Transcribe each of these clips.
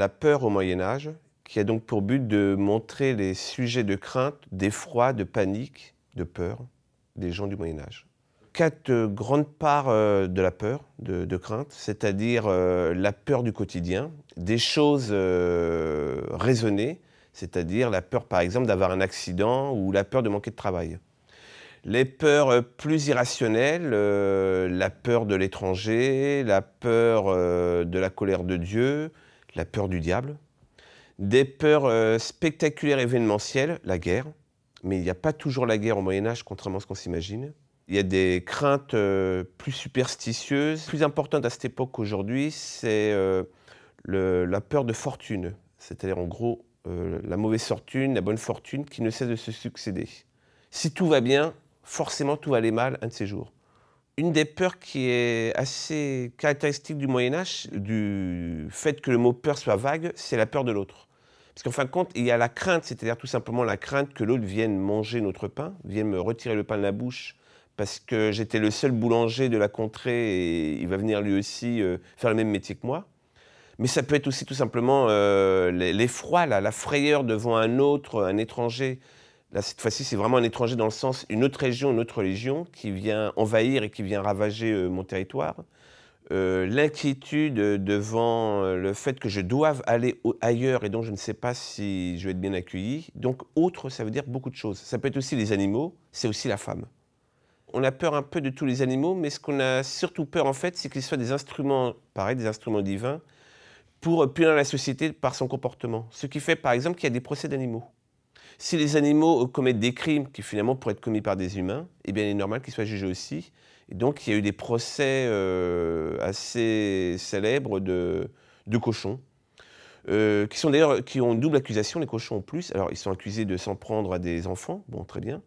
la peur au Moyen-Âge, qui a donc pour but de montrer les sujets de crainte, d'effroi, de panique, de peur des gens du Moyen-Âge. 4 grandes parts de la peur, de crainte, c'est-à-dire la peur du quotidien, des choses raisonnées, c'est-à-dire la peur par exemple d'avoir un accident ou la peur de manquer de travail. Les peurs plus irrationnelles, la peur de l'étranger, la peur de la colère de Dieu, la peur du diable. Des peurs spectaculaires événementielles, la guerre, mais il n'y a pas toujours la guerre au Moyen-Âge, contrairement à ce qu'on s'imagine. Il y a des craintes plus superstitieuses. Plus importante à cette époque qu'aujourd'hui, c'est la peur de fortune, c'est-à-dire en gros la mauvaise fortune, la bonne fortune qui ne cesse de se succéder. Si tout va bien, forcément tout va aller mal un de ces jours. Une des peurs qui est assez caractéristique du Moyen-Âge, du fait que le mot peur soit vague, c'est la peur de l'autre. Parce qu'en fin de compte, il y a la crainte, c'est-à-dire tout simplement la crainte que l'autre vienne manger notre pain, vienne me retirer le pain de la bouche, parce que j'étais le seul boulanger de la contrée et il va venir lui aussi faire le même métier que moi. Mais ça peut être aussi tout simplement l'effroi, la frayeur devant un autre, un étranger. Là, cette fois-ci, c'est vraiment un étranger dans le sens une autre région, une autre religion qui vient envahir et qui vient ravager mon territoire. L'inquiétude devant le fait que je doive aller ailleurs et donc je ne sais pas si je vais être bien accueilli. Donc autre, ça veut dire beaucoup de choses. Ça peut être aussi les animaux, c'est aussi la femme. On a peur un peu de tous les animaux, mais ce qu'on a surtout peur en fait, c'est qu'ils soient des instruments, pareil, des instruments divins, pour punir la société par son comportement. Ce qui fait par exemple qu'il y a des procès d'animaux. Si les animaux commettent des crimes qui finalement pourraient être commis par des humains, eh bien il est normal qu'ils soient jugés aussi. Et donc il y a eu des procès assez célèbres de cochons, qui ont une double accusation, les cochons en plus. Alors ils sont accusés de s'en prendre à des enfants, bon très bien,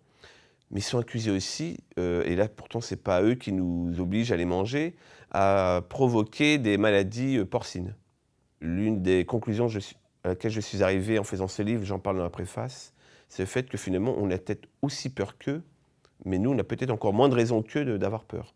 mais ils sont accusés aussi, et là pourtant c'est pas eux qui nous obligent à les manger, à provoquer des maladies porcines. L'une des conclusions à laquelle je suis arrivé en faisant ce livre, j'en parle dans la préface, c'est le fait que finalement on a peut-être aussi peur qu'eux, mais nous on a peut-être encore moins de raisons qu'eux d'avoir peur.